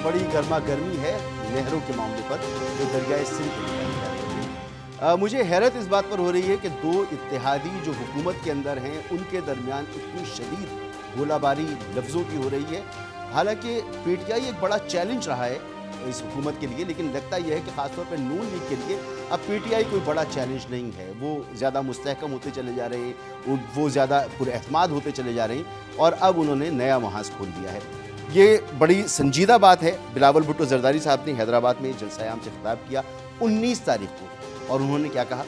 बड़ी गर्मा गर्मी है नहरों के मामले पर जो दरियाए सिंध के निकाली जा रही है। मुझे हैरत इस बात पर हो रही है कि दो इत्तेहादी जो हुकूमत के अंदर हैं उनके दरमियान इतनी शदीद गोलाबारी लफ्ज़ों की हो रही है। हालांकि पीटीआई एक बड़ा चैलेंज रहा है इस हुकूमत के लिए, लेकिन लगता यह है कि ख़ासतौर पर नून लीग के लिए अब पीटीआई कोई बड़ा चैलेंज नहीं है। वो ज़्यादा मुस्तहकम होते चले जा रहे हैं, वो ज़्यादा पुरएतमाद होते चले जा रहे हैं और अब उन्होंने नया महाज खोल दिया है। ये बड़ी संजीदा बात है। बिलावल भुट्टो जरदारी साहब ने हैदराबाद में जलसा आम से खिताब किया 19 तारीख को, और उन्होंने क्या कहा?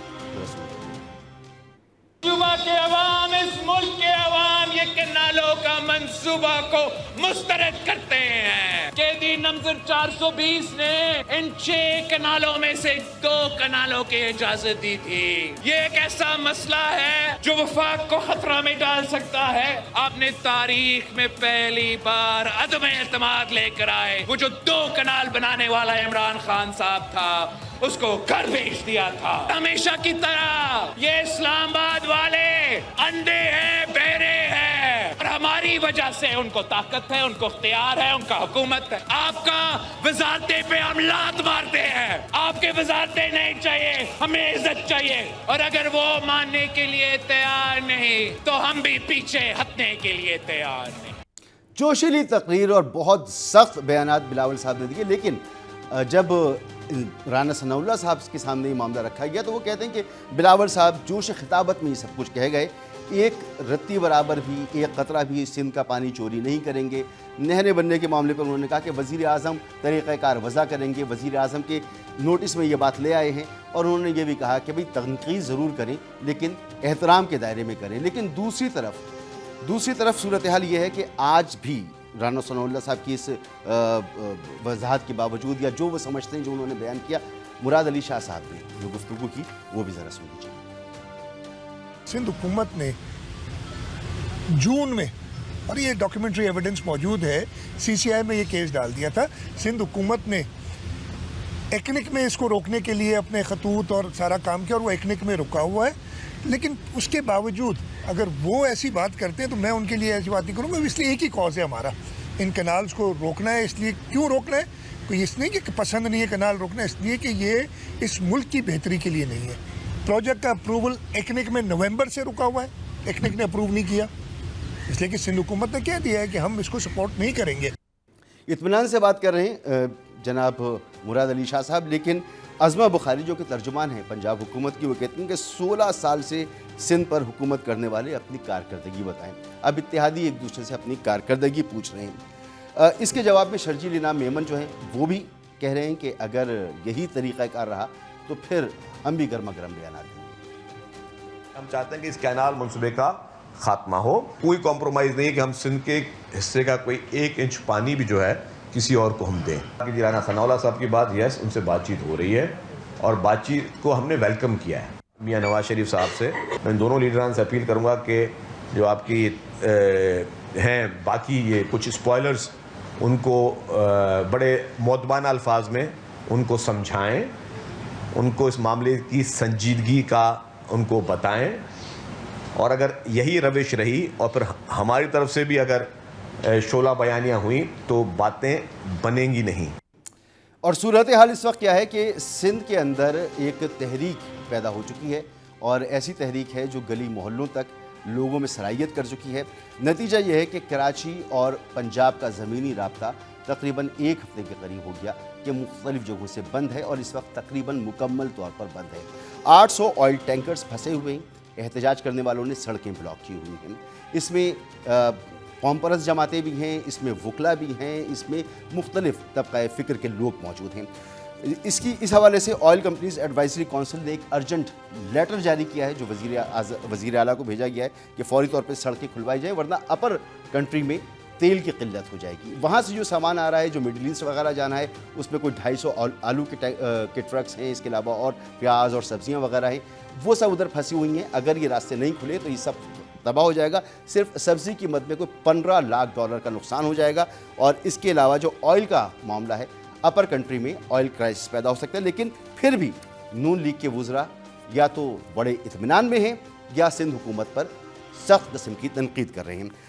युवा के अवाम, इस मुल्क के अवाम ये किनालों का मंसूबा को मुस्तरद करते हैं। कैदी नंबर 420 ने इन 6 कनालों में से 2 कनालों की इजाजत दी थी। ये एक ऐसा मसला है जो वफाक को खतरा में डाल सकता है। आपने तारीख में पहली बार अदम एतमाद लेकर आए। वो जो 2 कनाल बनाने वाला इमरान खान साहब था उसको घर भेज दिया था। हमेशा की तरह ये इस्लामाबाद वाले अंधे हैं, बहरे हैं, और हमारी वजह से उनको ताकत है, उनको इख्तियार है, उनका हुकूमत है। आपका वजारतें पे हम लात मारते हैं। आपके वजारतें नहीं चाहिए, हमें इज्जत चाहिए, और अगर वो मानने के लिए तैयार नहीं तो हम भी पीछे हटने के लिए तैयार नहीं। जोशीली तकरीर और बहुत सख्त बयानात बिलावल साहब ने दिए, लेकिन जब राना सनाउल्लाह साहब के सामने ये मामला रखा गया तो वो कहते हैं कि बिलावल साहब जोश खिताबत में ही सब कुछ कह गए। एक रत्ती बराबर भी, एक कतरा भी सिंध का पानी चोरी नहीं करेंगे। नहरें बनने के मामले पर उन्होंने कहा कि वज़ीर आज़म तरीक़ाकार वज़ा करेंगे। वज़ीर आज़म के नोटिस में ये बात ले आए हैं, और उन्होंने ये भी कहा कि भाई तनक़ीद ज़रूर करें लेकिन एहतराम के दायरे में करें। लेकिन दूसरी तरफ सूरत हाल ये है कि आज भी राना सनाउल्लाह साहब की इस वजाहत के बावजूद, या जो वो समझते हैं, जो उन्होंने बयान किया, मुराद अली शाह साहब ने जो गुफ्तगू की वो भी ज़रा सुन लीजिए। सिंध हुकूमत ने जून में, और ये डॉक्यूमेंट्री एविडेंस मौजूद है, सीसीआई में ये केस डाल दिया था। सिंध हुकूमत ने एकनिक में इसको रोकने के लिए अपने खतूत और सारा काम किया, और वो एकनिक में रुका हुआ है। लेकिन उसके बावजूद अगर वो ऐसी बात करते हैं तो मैं उनके लिए ऐसी बात नहीं करूँगा। इसलिए एक ही कॉज है हमारा, इन कनाल्स को रोकना है। इसलिए क्यों रोकना है? कोई इसलिए कि पसंद नहीं है कनाल रोकना, इसलिए कि ये इस मुल्क की बेहतरी के लिए नहीं है। प्रोजेक्ट का अप्रूवल एकनिक में नवंबर से रुका हुआ है, एकनिक ने अप्रूव नहीं किया, इसलिए कि सिंध हुकूमत ने कह दिया है कि हम इसको सपोर्ट नहीं करेंगे। इत्मीनान से बात कर रहे हैं जनाब मुराद अली शाह साहब, लेकिन अज़मा बुखारी जो कि तर्जुमान हैं पंजाब हुकूमत की, वो कहते हैं कि 16 साल से सिंध पर हुकूमत करने वाले अपनी कारकर्दगी बताएं। अब इत्तेहादी एक दूसरे से अपनी कारकर्दगी पूछ रहे हैं। इसके जवाब में शर्जील इनाम मेमन जो हैं वो भी कह रहे हैं कि अगर यही तरीक़ाकार रहा तो फिर हम भी गर्मा गर्म बयान देंगे। हम चाहते हैं कि इस कैनाल मनसूबे का खात्मा हो। कोई कॉम्प्रोमाइज़ नहीं है कि हम सिंध के हिस्से का कोई 1 इंच पानी भी जो है किसी और को हम दें। राना सनाउल्लाह साहब की बात, यस, उनसे बातचीत हो रही है और बातचीत को हमने वेलकम किया है। मियां नवाज शरीफ साहब से मैं दोनों लीडरान से अपील करूंगा कि जो आपकी हैं बाकी ये कुछ स्पॉयलर्स, उनको बड़े मौदबाना अल्फाज में उनको समझाएं, उनको इस मामले की संजीदगी का उनको बताएं, और अगर यही रविश रही और फिर हमारी तरफ से भी अगर शोला बयानियाँ हुई तो बातें बनेंगी नहीं। और सूरत हाल इस वक्त क्या है कि सिंध के अंदर एक तहरीक पैदा हो चुकी है, और ऐसी तहरीक है जो गली मोहल्लों तक लोगों में सराहियत कर चुकी है। नतीजा ये है कि कराची और पंजाब का ज़मीनी राब्ता तकरीबन 1 हफ्ते के करीब हो गया कि मुख्तलिफ जगहों से बंद है, और इस वक्त तकरीबन मुकम्मल तौर पर बंद है। 800 ऑयल टैंकर्स फंसे हुए हैं। एहतजाज करने वालों ने सड़कें ब्लॉक की हुई हैं। इसमें कौम परस्त जमातें भी हैं, इसमें वकला भी हैं, इसमें मुख्तलिफ तबक़ा फ़िक्र के लोग मौजूद हैं। इस हवाले से ऑयल कंपनीज एडवाइजरी काउंसिल ने एक अर्जेंट लेटर जारी किया है जो वज़ीर आला को भेजा गया है कि फौरी तौर पर सड़कें खुलवाई जाएँ, वरना अपर कंट्री में तेल की किल्लत हो जाएगी। वहाँ से जो सामान आ रहा है, जो मिडल ईस्ट वगैरह जाना है, उसमें कोई 250 आलू के ट्रक्स हैं, इसके अलावा और प्याज और सब्जियाँ वगैरह हैं, वो सब उधर फंसी हुई हैं। अगर ये रास्ते नहीं खुले तो ये सब तबाह हो जाएगा। सिर्फ सब्ज़ी की मद में कोई $15 लाख का नुकसान हो जाएगा। और इसके अलावा जो ऑयल का मामला है, अपर कंट्री में ऑयल क्राइसिस पैदा हो सकता है। लेकिन फिर भी नून लीग के वुज़रा या तो बड़े इत्मीनान में हैं या सिंध हुकूमत पर सख्त किस्म की तनकीद कर रहे हैं।